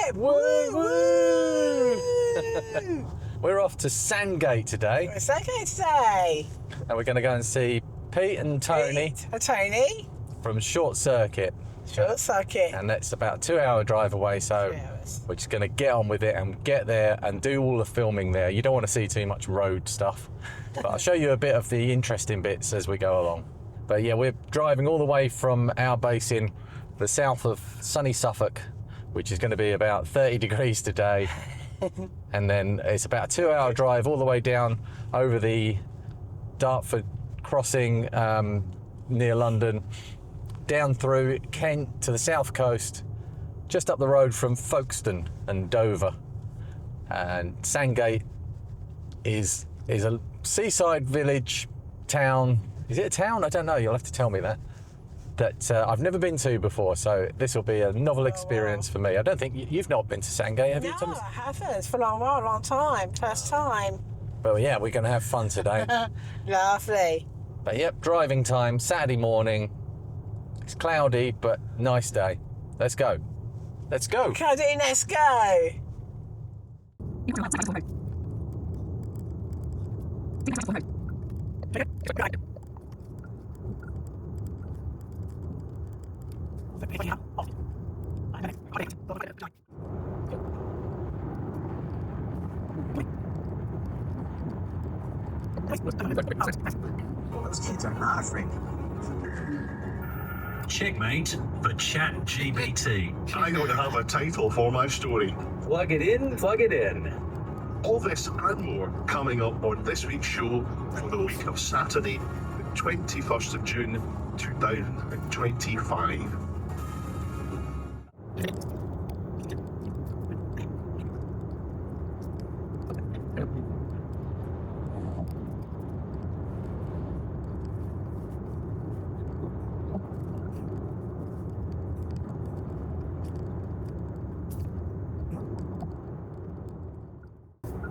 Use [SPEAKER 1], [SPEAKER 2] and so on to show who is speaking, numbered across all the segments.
[SPEAKER 1] trip!
[SPEAKER 2] Woo, woo. We're off to Sandgate today.
[SPEAKER 1] We're Sandgate today.
[SPEAKER 2] And we're going to go and see Pete and Tony.
[SPEAKER 1] Tony.
[SPEAKER 2] From Short Circuit.
[SPEAKER 1] Short Circuit.
[SPEAKER 2] And that's about a 2-hour drive away, so we're just going to get on with it and get there and do all the filming there. You don't want to see too much road stuff, but I'll show you a bit of the interesting bits as we go along. But yeah, we're driving all the way from our base in the south of sunny Suffolk, which is going to be about 30 degrees today. And then it's about a 2-hour drive all the way down over the Dartford crossing near London, down through Kent to the south coast, just up the road from Folkestone and Dover. And Sandgate is a seaside village, town. Is it a town? I don't know, you'll have to tell me that. That I've never been to before, so this will be a novel experience for me. I don't think you've not been to Sandgate, have you, Thomas?
[SPEAKER 1] No, I haven't. It's been a long time. First time.
[SPEAKER 2] But yeah, we're going to have fun today.
[SPEAKER 1] Lovely.
[SPEAKER 2] But yep, driving time, Saturday morning. It's cloudy, but nice day. Let's go. Let's go.
[SPEAKER 1] Cuddy, let's go.
[SPEAKER 3] Checkmate for ChatGPT.
[SPEAKER 4] I don't have a title for my story.
[SPEAKER 3] Plug it in, plug it in.
[SPEAKER 4] All this and more coming up on this week's show for the week of Saturday, the 21st of June, 2025.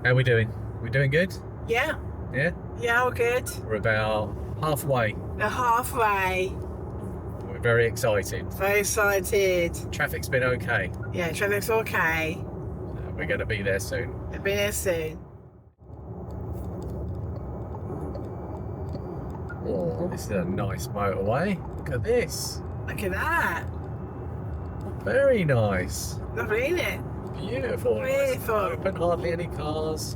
[SPEAKER 2] How are we doing? We doing good?
[SPEAKER 1] Yeah.
[SPEAKER 2] Yeah?
[SPEAKER 1] Yeah, we're good.
[SPEAKER 2] We're about halfway.
[SPEAKER 1] We're halfway.
[SPEAKER 2] We're very excited.
[SPEAKER 1] Very excited.
[SPEAKER 2] Traffic's been okay.
[SPEAKER 1] Yeah, traffic's okay.
[SPEAKER 2] We're going to be there soon.
[SPEAKER 1] We'll be there soon.
[SPEAKER 2] Oh, this is a nice motorway. Look at this.
[SPEAKER 1] Look at that.
[SPEAKER 2] Very nice.
[SPEAKER 1] Lovely, isn't it?
[SPEAKER 2] Beautiful.
[SPEAKER 1] Beautiful.
[SPEAKER 2] Open, hardly any cars.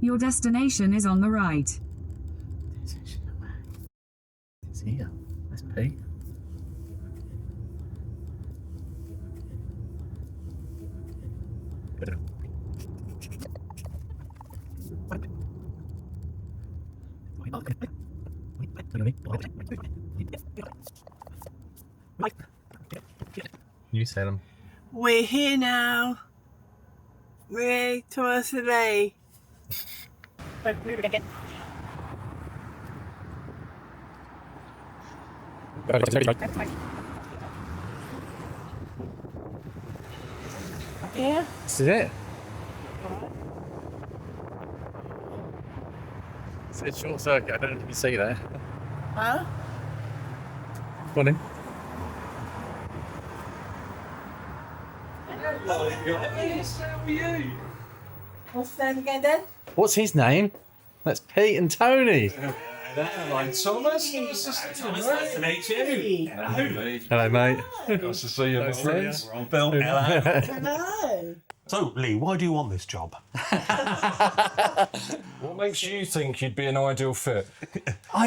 [SPEAKER 5] Your destination is on the right.
[SPEAKER 2] It's here. That's Pete. You said them.
[SPEAKER 1] We're here now. We're towards the bay. Yeah.
[SPEAKER 2] This is it. It's a short circuit. I don't know if you can see there.
[SPEAKER 1] Huh?
[SPEAKER 2] Go on in.
[SPEAKER 1] What's the name again then?
[SPEAKER 2] What's his name? That's Pete and Tony.
[SPEAKER 6] I'm Thomas. Nice to meet you.
[SPEAKER 2] Hello, mate.
[SPEAKER 6] Nice to see you, my friends.
[SPEAKER 3] We're on film.
[SPEAKER 1] Hello.
[SPEAKER 3] So, Lee, why do you want this job?
[SPEAKER 6] What makes you think you'd be an ideal fit?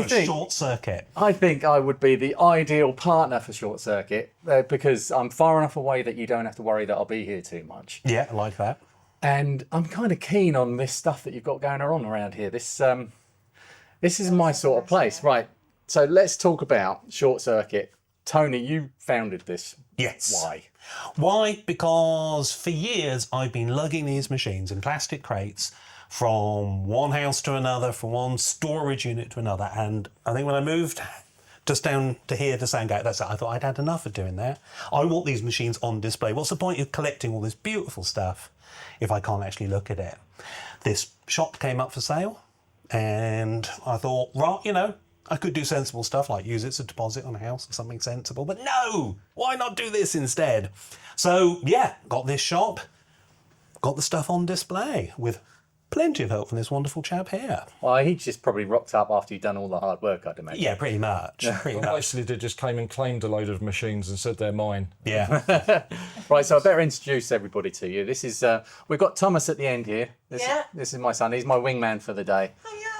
[SPEAKER 3] Short Circuit.
[SPEAKER 2] I think I would be the ideal partner for Short Circuit because I'm far enough away that you don't have to worry that I'll be here too much.
[SPEAKER 3] Yeah, I like that.
[SPEAKER 2] And I'm kind of keen on this stuff that you've got going on around here. This is my sort of place. Right, So let's talk about short circuit. Tony, you founded this.
[SPEAKER 3] Yes.
[SPEAKER 2] Why?
[SPEAKER 3] Why? Because for years I've been lugging these machines in plastic crates from one house to another, from one storage unit to another. And I think when I moved just down to here to Sandgate, that's it. I thought I'd had enough of doing that. I want these machines on display. What's the point of collecting all this beautiful stuff if I can't actually look at it? This shop came up for sale, and I thought, right, you know, I could do sensible stuff like use it as a deposit on a house or something sensible, but no, why not do this instead? So yeah, got this shop, got the stuff on display with plenty of help from this wonderful chap here.
[SPEAKER 2] Well, he just probably rocked up after you'd done all the hard work, I'd imagine.
[SPEAKER 3] Yeah, pretty much. Pretty much.
[SPEAKER 6] Basically, they just came and claimed a load of machines and said they're mine.
[SPEAKER 3] Yeah.
[SPEAKER 2] Right, so I better introduce everybody to you. This is, we've got Thomas at the end here. This is my son. He's my wingman for the day.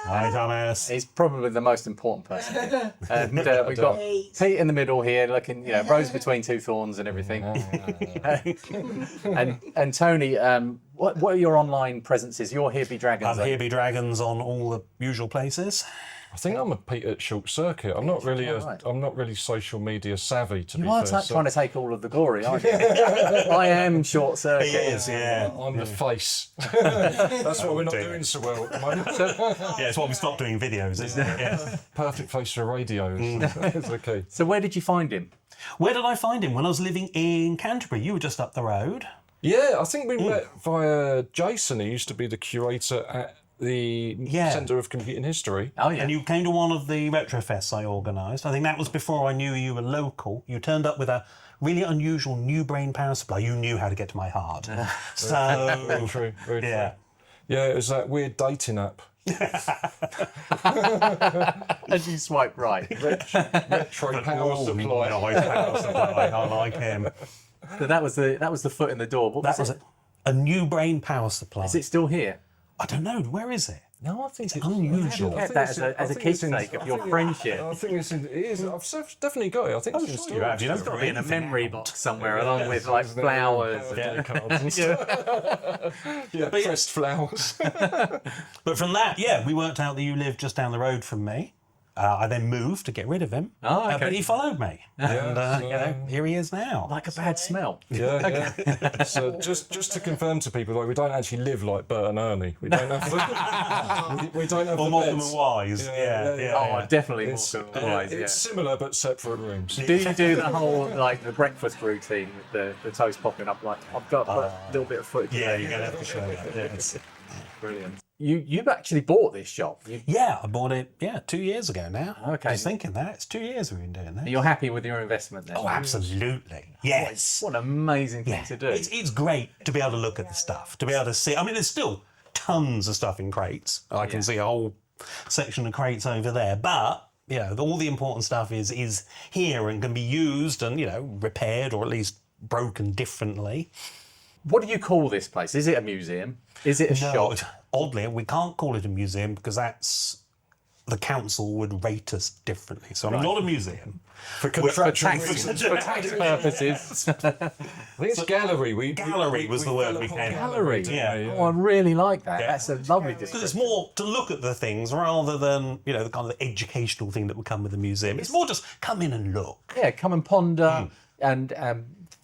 [SPEAKER 3] Hi, Thomas.
[SPEAKER 2] He's probably the most important person here. And we've got Pete in the middle here, looking, you know, rose between two thorns and everything. And Tony, what are your online presences? You're HereBeDragons.
[SPEAKER 3] I'm HereBeDragons on all the usual places.
[SPEAKER 6] I think I'm a Pete at short circuit. I'm not really I'm not really social media savvy, to be
[SPEAKER 2] You are
[SPEAKER 6] fair.
[SPEAKER 2] trying to take all of the glory, aren't you? I am short circuit.
[SPEAKER 3] He is, yeah.
[SPEAKER 6] I'm the face. That's what we're not doing so well at the moment.
[SPEAKER 3] Yeah, it's why we stopped doing videos, isn't it? Yeah.
[SPEAKER 6] Perfect place for radio is the key.
[SPEAKER 2] So where did you find him?
[SPEAKER 3] Where did I find him? When I was living in Canterbury. You were just up the road.
[SPEAKER 6] Yeah, I think we met via Jason, who used to be the curator at the Centre of Computing History.
[SPEAKER 2] Oh, yeah.
[SPEAKER 3] And you came to one of the RetroFests I organised. I think that was before I knew you were local. You turned up with a really unusual new brain power supply. You knew how to get to my heart. So
[SPEAKER 6] Very true, very true.
[SPEAKER 3] yeah.
[SPEAKER 6] Yeah, it was that weird dating app.
[SPEAKER 2] And you swipe right.
[SPEAKER 6] Retro power supply.
[SPEAKER 3] Nice power supply. I like him.
[SPEAKER 2] So that was the foot in the door. What
[SPEAKER 3] That
[SPEAKER 2] was
[SPEAKER 3] was
[SPEAKER 2] it?
[SPEAKER 3] a new brain power supply.
[SPEAKER 2] Is it still here?
[SPEAKER 3] I don't know. Where is it?
[SPEAKER 6] No, I think it's
[SPEAKER 3] unusual.
[SPEAKER 2] Kept that as a keepsake of your friendship.
[SPEAKER 6] I think it's in. It is. I've definitely got it. I think it's in
[SPEAKER 3] You have.
[SPEAKER 6] storage.
[SPEAKER 3] You know,
[SPEAKER 2] It's got to be in a memory box somewhere, along with like flowers.
[SPEAKER 6] Yeah, cards and stuff. Yeah, pressed flowers.
[SPEAKER 3] But from that, yeah, we worked out that you lived just down the road from me. I then moved to get rid of him.
[SPEAKER 2] Oh, okay.
[SPEAKER 3] But he followed me. And, you know, here he is now.
[SPEAKER 2] Like a bad smell.
[SPEAKER 6] Yeah, yeah. So just to confirm to people, like we don't actually live like Bert and Ernie. We don't have the, we don't have
[SPEAKER 3] Or
[SPEAKER 6] the
[SPEAKER 3] Malcolm
[SPEAKER 6] beds.
[SPEAKER 3] and Wise. Yeah.
[SPEAKER 2] Oh, definitely
[SPEAKER 6] It's,
[SPEAKER 2] more wise,
[SPEAKER 6] it's similar but separate rooms.
[SPEAKER 2] Do you do the whole like the breakfast routine with the toast popping up? Like I've got a little bit of footage.
[SPEAKER 3] Yeah, you're going to have to show that. Yes.
[SPEAKER 2] Brilliant. You've actually bought this shop.
[SPEAKER 3] Yeah, I bought it, 2 years ago now.
[SPEAKER 2] Okay.
[SPEAKER 3] I was thinking that. It's 2 years we've been doing that.
[SPEAKER 2] You're happy with your investment then?
[SPEAKER 3] Oh, absolutely. Yes.
[SPEAKER 2] What an amazing thing to do.
[SPEAKER 3] It's great to be able to look at the stuff, to be able to see. I mean, there's still tons of stuff in crates. I can see a whole section of crates over there, but you know, all the important stuff is here and can be used and, you know, repaired or at least broken differently.
[SPEAKER 2] What do you call this place? Is it a museum? Is it a shop?
[SPEAKER 3] Oddly, we can't call it a museum because the council would rate us differently. So I'm not a museum.
[SPEAKER 6] For contractual
[SPEAKER 2] For tax purposes.
[SPEAKER 6] I think it's gallery.
[SPEAKER 3] Gallery was the word we came up with.
[SPEAKER 2] Gallery.
[SPEAKER 3] Yeah.
[SPEAKER 2] Oh, I really like that. That's a lovely
[SPEAKER 3] Because
[SPEAKER 2] description.
[SPEAKER 3] it's more to look at the things rather than, you know, the kind of educational thing that would come with a museum. It's more just come in and look.
[SPEAKER 2] Yeah, come and ponder and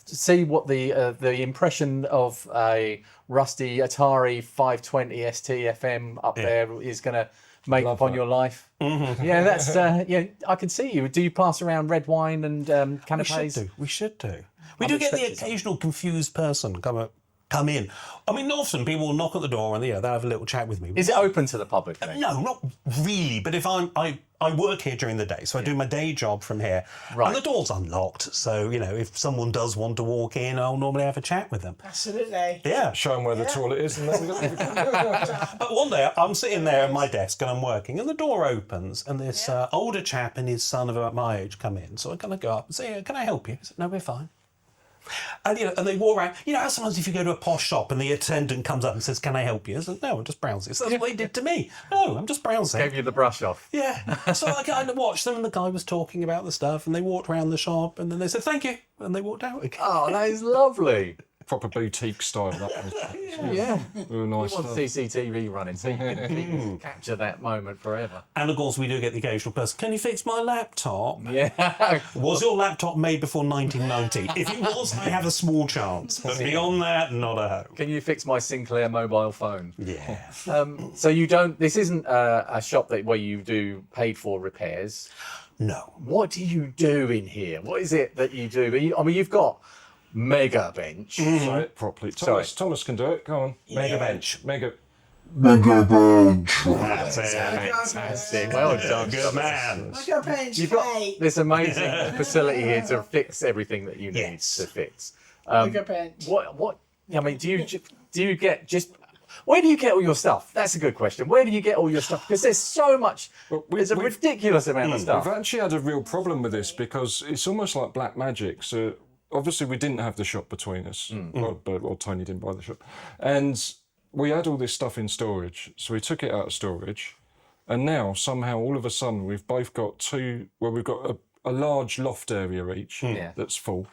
[SPEAKER 2] see what the impression of a rusty Atari 520 ST FM up there is going to make upon your life. Yeah, that's I can see you. Do you pass around red wine and canapes?
[SPEAKER 3] We should do. We do get the occasional confused person come in. I mean, often people will knock at the door and they'll have a little chat with me.
[SPEAKER 2] Is it open to the public then?
[SPEAKER 3] No, not really. But if I work here during the day, so I do my day job from here.
[SPEAKER 2] Right.
[SPEAKER 3] And the door's unlocked, so you know if someone does want to walk in, I'll normally have a chat with them.
[SPEAKER 1] Absolutely.
[SPEAKER 3] Yeah.
[SPEAKER 6] Show them where the toilet is. And then
[SPEAKER 3] But one day I'm sitting there at my desk and I'm working, and the door opens, and this older chap and his son of about my age come in. So I kind of go up and say, "Can I help you?" I said, "No, we're fine." And and they walk around. You know how sometimes if you go to a posh shop and the attendant comes up and says, "Can I help you?" I said, "No, I'm just browsing." So that's what they did to me. No, I'm just browsing.
[SPEAKER 2] Gave you the brush off.
[SPEAKER 3] Yeah. So I kind of watched them, and the guy was talking about the stuff, and they walked around the shop, and then they said, "Thank you," and they walked out again.
[SPEAKER 2] Oh, that is lovely.
[SPEAKER 6] proper boutique style. That was,
[SPEAKER 2] Yeah.
[SPEAKER 6] real nice
[SPEAKER 2] We want
[SPEAKER 6] stuff.
[SPEAKER 2] CCTV running so you can capture that moment forever.
[SPEAKER 3] And of course, we do get the occasional person. Can you fix my laptop?
[SPEAKER 2] Yeah.
[SPEAKER 3] Was your laptop made before 1990? If it was, I have a small chance. But beyond that, not a hope.
[SPEAKER 2] Can you fix my Sinclair mobile phone?
[SPEAKER 3] Yeah.
[SPEAKER 2] So you don't. This isn't a shop where you do paid for repairs.
[SPEAKER 3] No.
[SPEAKER 2] What do you do in here? What is it that you do? I mean, you've got Mega Bench.
[SPEAKER 6] Say it properly. Thomas can do it. Go on.
[SPEAKER 3] Mega bench.
[SPEAKER 6] Mega.
[SPEAKER 3] That's it.
[SPEAKER 2] Fantastic. Well done.
[SPEAKER 3] Good man.
[SPEAKER 1] Like a bench
[SPEAKER 2] You've got
[SPEAKER 1] cake.
[SPEAKER 2] this amazing facility here to fix everything that you need
[SPEAKER 3] Yes.
[SPEAKER 2] to fix.
[SPEAKER 1] Like a bench.
[SPEAKER 2] What? I mean, do you get just? Where do you get all your stuff? That's a good question. Where do you get all your stuff? Because there's so much. There's a ridiculous amount of stuff.
[SPEAKER 6] We've actually had a real problem with this because it's almost like black magic. So obviously we didn't have the shop between us. Well, Tony didn't buy the shop. And we had all this stuff in storage. So we took it out of storage. And now somehow all of a sudden we've both got we've got a large loft area each that's full.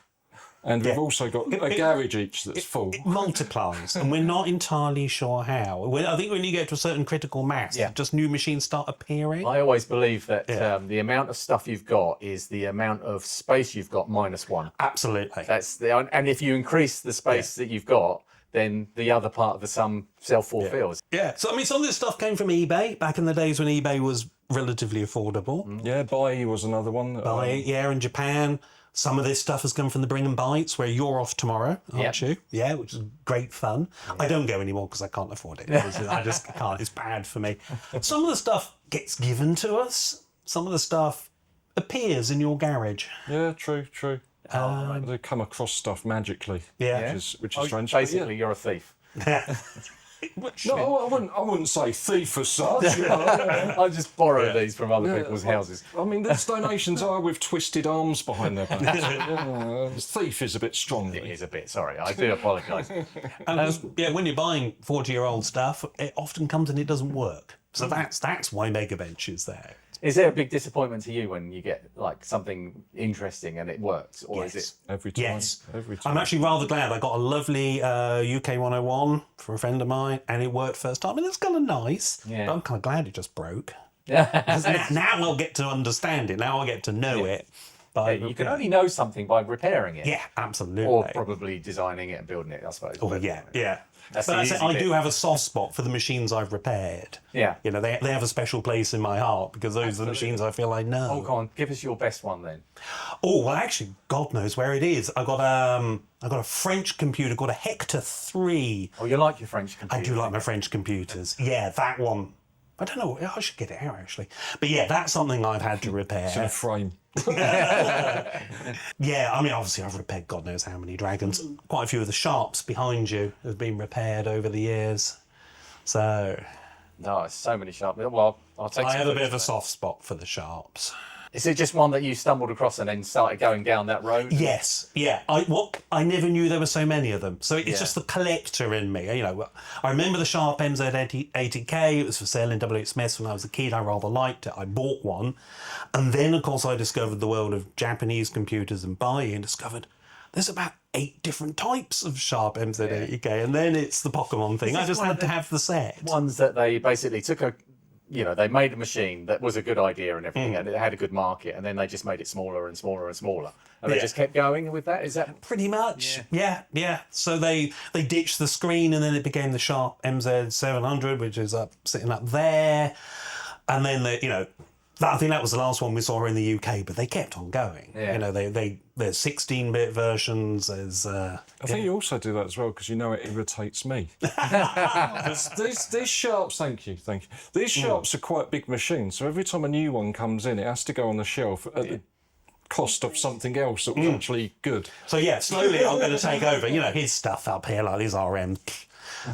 [SPEAKER 6] And we've also got a garage each that's full.
[SPEAKER 3] It multiplies, and we're not entirely sure how. I think when you get to a certain critical mass, just new machines start appearing.
[SPEAKER 2] I always believe that the amount of stuff you've got is the amount of space you've got minus one.
[SPEAKER 3] Absolutely.
[SPEAKER 2] And if you increase the space that you've got, then the other part of the sum self-fulfills.
[SPEAKER 3] Yeah. So, I mean, some of this stuff came from eBay back in the days when eBay was relatively affordable.
[SPEAKER 6] Yeah, Bai was another one.
[SPEAKER 3] In Japan. Some of this stuff has come from the Bring and Bites, where you're off tomorrow, aren't you? Yeah, which is great fun. I don't go anymore because I can't afford it. I just can't. It's bad for me. Some of the stuff gets given to us. Some of the stuff appears in your garage.
[SPEAKER 6] Yeah, true. They come across stuff magically.
[SPEAKER 3] Yeah.
[SPEAKER 6] Which is strange.
[SPEAKER 2] Basically, you're a thief.
[SPEAKER 6] No, I wouldn't say thief as such. You know.
[SPEAKER 2] I just borrow these from other people's houses.
[SPEAKER 6] I mean, these donations are with twisted arms behind their backs. Thief is a bit strong.
[SPEAKER 2] It is a bit, sorry, I do apologise.
[SPEAKER 3] And when you're buying 40-year-old stuff, it often comes and it doesn't work. So that's why Mega Bench is there.
[SPEAKER 2] Is there a big disappointment to you when you get like something interesting and it works, or is it?
[SPEAKER 6] Every time.
[SPEAKER 3] Yes.
[SPEAKER 6] Every time.
[SPEAKER 3] I'm actually rather glad I got a lovely UK 101 for a friend of mine, and it worked first time, and it's kind of nice.
[SPEAKER 2] Yeah.
[SPEAKER 3] But I'm kind of glad it just broke.
[SPEAKER 2] Yeah.
[SPEAKER 3] Now I'll get to understand it. Now I'll get to know it. But
[SPEAKER 2] You can only know something by repairing it.
[SPEAKER 3] Yeah, absolutely.
[SPEAKER 2] Or probably designing it and building it, I suppose.
[SPEAKER 3] Oh,
[SPEAKER 2] But
[SPEAKER 3] yeah.
[SPEAKER 2] That's
[SPEAKER 3] But
[SPEAKER 2] the easy
[SPEAKER 3] I
[SPEAKER 2] bit.
[SPEAKER 3] do have a soft spot for the machines I've repaired.
[SPEAKER 2] Yeah.
[SPEAKER 3] You know, they have a special place in my heart because those are the machines I feel I know.
[SPEAKER 2] Oh, go on, give us your best one then.
[SPEAKER 3] Oh, well, actually, God knows where it is. I got a French computer called a Hector 3.
[SPEAKER 2] Oh, you like your French computer?
[SPEAKER 3] I do like my French computers. Yeah, that one. I don't know. I should get it out actually. But yeah, that's something I've had to repair.
[SPEAKER 6] It's in a frame.
[SPEAKER 3] Yeah, I mean, obviously I've repaired God knows how many dragons. Quite a few of the sharps behind you have been repaired over the years. So
[SPEAKER 2] No, it's so many sharp. Well, I'll take
[SPEAKER 3] I
[SPEAKER 2] some
[SPEAKER 3] have a bit
[SPEAKER 2] footage
[SPEAKER 3] of a
[SPEAKER 2] that.
[SPEAKER 3] soft spot for the sharps.
[SPEAKER 2] Is it just one that you stumbled across and then started going down that road?
[SPEAKER 3] Yes, yeah. I never knew there were so many of them. So it's
[SPEAKER 2] Yeah.
[SPEAKER 3] just the collector in me. You know, I remember the Sharp MZ80K. It was for sale in W.H. Smith's when I was a kid. I rather liked it. I bought one. And then, of course, I discovered the world of Japanese computers and buying and discovered there's about 8 different types of Sharp MZ80K. And then it's the Pokemon thing. I just had to have the set.
[SPEAKER 2] Ones that they basically took they made a machine that was a good idea and everything, and it had a good market, and then they just made it smaller and smaller and smaller, and they just kept going with that. Is that
[SPEAKER 3] Pretty much, yeah. So they ditched the screen, and then it became the Sharp MZ700, which is sitting up there, and then I think that was the last one we saw in the UK, but they kept on going.
[SPEAKER 2] Yeah.
[SPEAKER 3] You know, there's 16-bit versions. There's
[SPEAKER 6] I think you also do that as well because it irritates me. these Sharps, thank you. These Sharps are quite big machines, so every time a new one comes in, it has to go on the shelf at the cost of something else that was actually good.
[SPEAKER 3] So yeah, slowly I'm going to take over. His stuff up here, like these RM.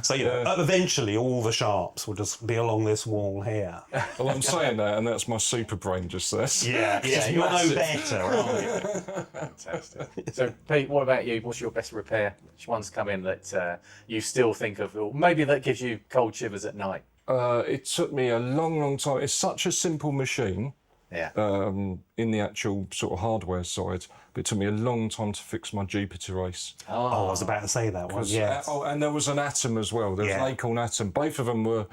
[SPEAKER 3] So eventually all the Sharps will just be along this wall here.
[SPEAKER 6] Well, I'm saying that, and that's my super brain just there.
[SPEAKER 3] Yeah, you know better, aren't you?
[SPEAKER 2] fantastic? So, Pete, what about you? What's your best repair? Which ones come in that you still think of, or maybe that gives you cold shivers at night?
[SPEAKER 6] It took me a long, long time. It's such a simple machine,
[SPEAKER 2] Yeah.
[SPEAKER 6] in the actual sort of hardware side. But it took me a long time to fix my Jupiter Ace.
[SPEAKER 3] Oh, I was about to say that one. Yeah.
[SPEAKER 6] Oh, and there was an Atom as well. There was an Acorn Atom. Both of them were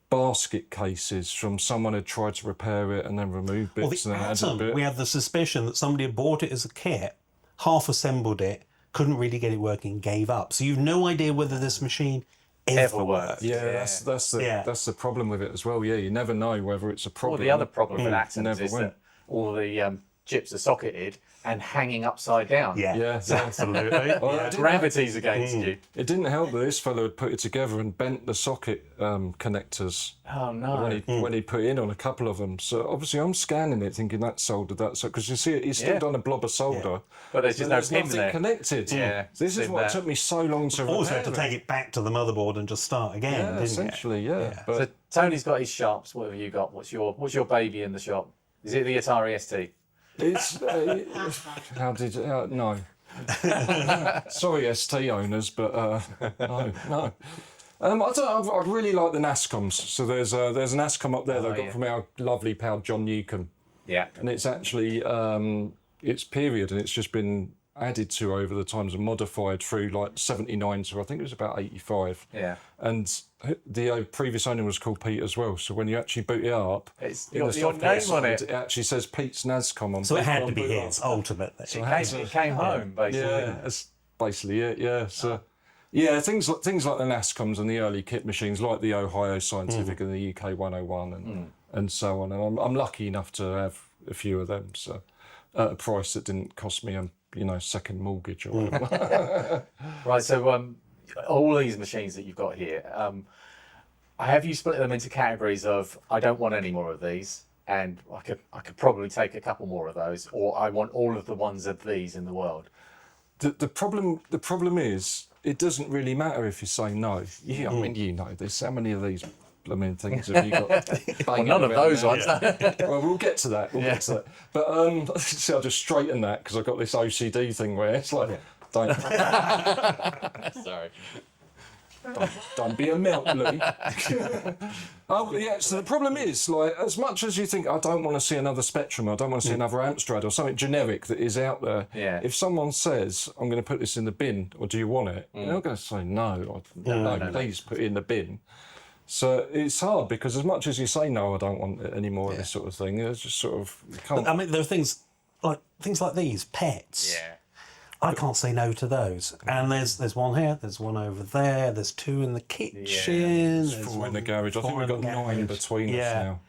[SPEAKER 6] basket cases from someone who tried to repair it and then remove bits.
[SPEAKER 3] Well, the
[SPEAKER 6] and then added a
[SPEAKER 3] Atom,
[SPEAKER 6] bit.
[SPEAKER 3] we had the suspicion that somebody had bought it as a kit, half assembled it, couldn't really get it working, gave up. So you've no idea whether this machine ever worked.
[SPEAKER 6] Yeah, that's the problem with it as well. Yeah, you never know whether it's a problem.
[SPEAKER 2] Well, the other problem with Atoms
[SPEAKER 6] never
[SPEAKER 2] is
[SPEAKER 6] went.
[SPEAKER 2] that all the chips are socketed and hanging upside down.
[SPEAKER 6] Yeah,
[SPEAKER 3] absolutely.
[SPEAKER 6] Well,
[SPEAKER 2] Gravity's against you.
[SPEAKER 6] It didn't help that this fellow had put it together and bent the socket connectors.
[SPEAKER 2] Oh no!
[SPEAKER 6] When he put in on a couple of them. So obviously I'm scanning it thinking that's soldered, that's because you see it, he's still done a blob of solder.
[SPEAKER 2] But there's just no pin
[SPEAKER 6] nothing
[SPEAKER 2] there.
[SPEAKER 6] connected.
[SPEAKER 2] Yeah,
[SPEAKER 6] This is
[SPEAKER 2] seen
[SPEAKER 6] what
[SPEAKER 2] that.
[SPEAKER 6] took me so long to
[SPEAKER 3] Also
[SPEAKER 6] repair
[SPEAKER 3] had to take it back to the motherboard and just start again,
[SPEAKER 6] Yeah,
[SPEAKER 3] didn't
[SPEAKER 6] essentially, yeah.
[SPEAKER 2] So
[SPEAKER 6] But
[SPEAKER 2] Tony's got his sharps. What have you got? What's your baby in the shop? Is it the Atari ST?
[SPEAKER 6] it's no. Sorry, ST owners, but no. I really like the NASCOMs. So there's an NASCOM up there that I got from our lovely pal John Newcomb.
[SPEAKER 2] Yeah.
[SPEAKER 6] And it's actually it's period, and it's just been added to over the times and modified through like 79 to I think it was about 85.
[SPEAKER 2] Yeah.
[SPEAKER 6] And the previous owner was called Pete as well. So when you actually boot it up,
[SPEAKER 2] It's
[SPEAKER 6] in
[SPEAKER 2] got
[SPEAKER 6] the
[SPEAKER 2] your
[SPEAKER 6] software
[SPEAKER 2] name on
[SPEAKER 6] side,
[SPEAKER 2] it.
[SPEAKER 6] it actually says Pete's NASCOM on.
[SPEAKER 3] So it had to
[SPEAKER 6] on
[SPEAKER 3] be
[SPEAKER 6] boot up.
[SPEAKER 3] his, ultimately.
[SPEAKER 2] It came home basically.
[SPEAKER 6] Yeah, that's basically it. Yeah. So. Yeah, things like the NASCOMs and the early kit machines, like the Ohio Scientific and the UK 101 and so on. And I'm lucky enough to have a few of them, so at a price that didn't cost me a second mortgage or whatever.
[SPEAKER 2] Right. So all these machines that you've got here, have you split them into categories of I don't want any more of these, and I could probably take a couple more of those, or I want all of the ones of these in the world?
[SPEAKER 6] The problem is it doesn't really matter if you say no. Yeah, I mean you know this. How many of these things have you got?
[SPEAKER 2] Well, none of those ones.
[SPEAKER 6] Well, we'll get to that. We'll get to that. But see, I'll just straighten that because I've got this OCD thing where it's like, don't.
[SPEAKER 2] Sorry.
[SPEAKER 6] Don't be a melt, Louis. Oh, yeah, so the problem is, like, as much as you think, I don't want to see another Spectrum, I don't want to see another Amstrad or something generic that is out there,
[SPEAKER 2] Yeah.
[SPEAKER 6] if someone says, I'm going to put this in the bin, or do you want it? They're not going to say no, please put it in the bin. So it's hard because as much as you say, no, I don't want it anymore of this sort of thing, it's just sort of, you can't.
[SPEAKER 3] I mean, there are things like these, pets.
[SPEAKER 2] Yeah.
[SPEAKER 3] I can't say no to those. And there's one here, there's one over there, there's two in the kitchen. There's
[SPEAKER 6] Four in
[SPEAKER 3] one-
[SPEAKER 6] the garage. I think
[SPEAKER 3] four
[SPEAKER 6] we've
[SPEAKER 3] in
[SPEAKER 6] got
[SPEAKER 3] the
[SPEAKER 6] 9
[SPEAKER 3] garage.
[SPEAKER 6] between us
[SPEAKER 3] Yeah.
[SPEAKER 6] now.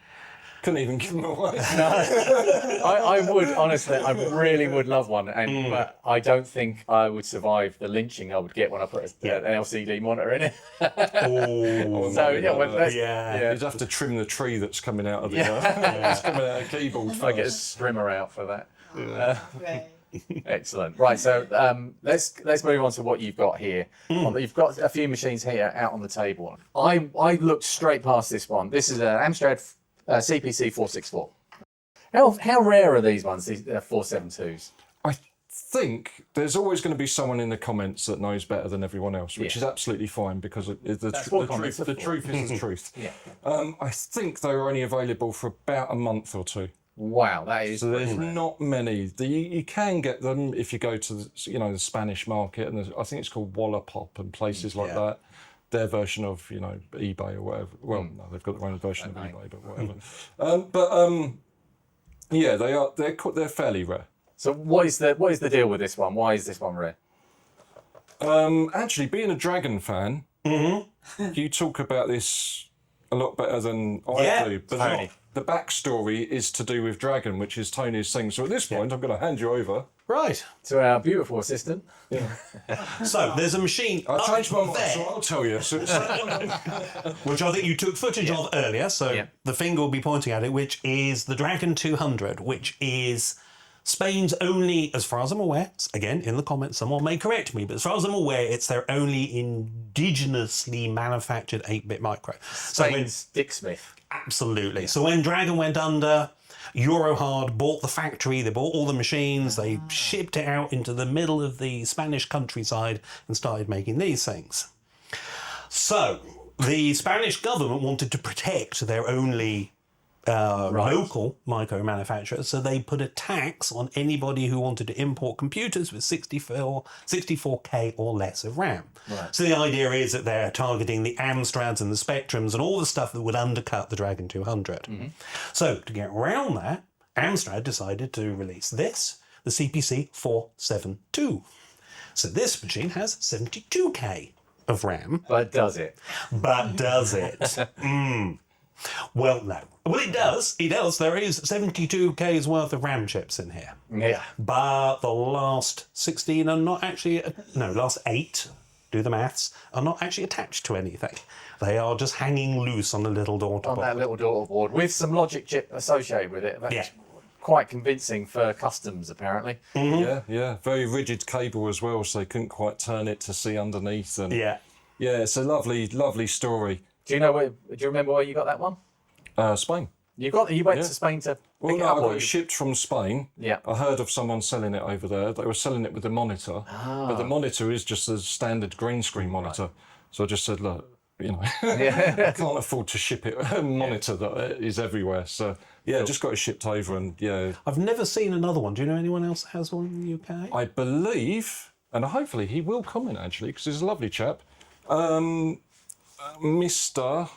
[SPEAKER 6] Couldn't even give them away.
[SPEAKER 2] I would honestly, I really would love one, but I don't think I would survive the lynching I would get when I put an LCD monitor in it.
[SPEAKER 3] Oh,
[SPEAKER 2] So yeah, well, that's,
[SPEAKER 3] yeah.
[SPEAKER 6] You'd have to trim the tree that's coming out of the it's coming out of the keyboard first.
[SPEAKER 2] I get a strimmer out for that.
[SPEAKER 1] Right.
[SPEAKER 2] Excellent. Right, so let's move on to what you've got here. You've got a few machines here out on the table. I looked straight past this one. This is an Amstrad CPC 464. How rare are these ones? These 472s.
[SPEAKER 6] I think there's always going to be someone in the comments that knows better than everyone else, which is absolutely fine because the truth is the truth.
[SPEAKER 2] Yeah.
[SPEAKER 6] I think they were only available for about a month or two.
[SPEAKER 2] Wow, that is.
[SPEAKER 6] So there's not many. You can get them if you go to the Spanish market, and I think it's called Wallapop and places like that. Their version of eBay or whatever. Well, no, they've got their own version of eBay, but whatever. Yeah, they are. They're fairly rare.
[SPEAKER 2] So what is the deal with this one? Why is this one rare?
[SPEAKER 6] Actually, being a Dragon fan, you talk about this a lot better than I do. But
[SPEAKER 2] Tony.
[SPEAKER 6] the backstory is to do with Dragon, which is Tony's thing. So at this point, I'm going to hand you over.
[SPEAKER 3] Right.
[SPEAKER 2] To our beautiful assistant.
[SPEAKER 3] So there's a machine
[SPEAKER 6] I changed my mind,
[SPEAKER 3] there,
[SPEAKER 6] so I'll tell you. So
[SPEAKER 3] which I think you took footage of earlier, so
[SPEAKER 2] Yeah.
[SPEAKER 3] the finger will be pointing at it, which is the Dragon 200, which is Spain's only, as far as I'm aware, again, in the comments, someone may correct me, but as far as I'm aware, it's their only indigenously manufactured 8-bit micro. So when,
[SPEAKER 2] Spain's Dick Smith.
[SPEAKER 3] absolutely. So when Dragon went under, Eurohard bought the factory, they bought all the machines, they shipped it out into the middle of the Spanish countryside and started making these things. So the Spanish government wanted to protect their only local micro manufacturers, so they put a tax on anybody who wanted to import computers with 64K or less of RAM.
[SPEAKER 2] Right.
[SPEAKER 3] So the idea is that they're targeting the Amstrads and the Spectrums and all the stuff that would undercut the Dragon 200. So to get around that, Amstrad decided to release this, the CPC 472. So this machine has 72K of RAM.
[SPEAKER 2] But does it?
[SPEAKER 3] But does it? Well, no. Well, it does. It does. There is 72K's worth of RAM chips in here.
[SPEAKER 2] Yeah.
[SPEAKER 3] But the last 16 are not actually... No, last 8, do the maths, are not actually attached to anything. They are just hanging loose on a little daughter
[SPEAKER 2] On
[SPEAKER 3] board.
[SPEAKER 2] that little daughter board with some logic chip associated with it. That's
[SPEAKER 3] Yeah.
[SPEAKER 2] quite convincing for customs, apparently.
[SPEAKER 6] Yeah. Very rigid cable as well, so they couldn't quite turn it to see underneath. And
[SPEAKER 3] Yeah.
[SPEAKER 6] yeah, it's a lovely story.
[SPEAKER 2] Do you remember where you got that one?
[SPEAKER 6] Spain.
[SPEAKER 2] You went to Spain to
[SPEAKER 6] Well,
[SPEAKER 2] pick it
[SPEAKER 6] no,
[SPEAKER 2] up,
[SPEAKER 6] I
[SPEAKER 2] or
[SPEAKER 6] got
[SPEAKER 2] you-
[SPEAKER 6] it shipped from Spain.
[SPEAKER 2] Yeah.
[SPEAKER 6] I heard of someone selling it over there. They were selling it with the monitor, but the monitor is just a standard green screen monitor. So I just said, look, you know, I can't afford to ship it a monitor that is everywhere. So yeah, just got it shipped over, and yeah,
[SPEAKER 3] I've never seen another one. Do you know anyone else that has one in the UK?
[SPEAKER 6] I believe, and hopefully he will comment actually, because he's a lovely chap. Mr.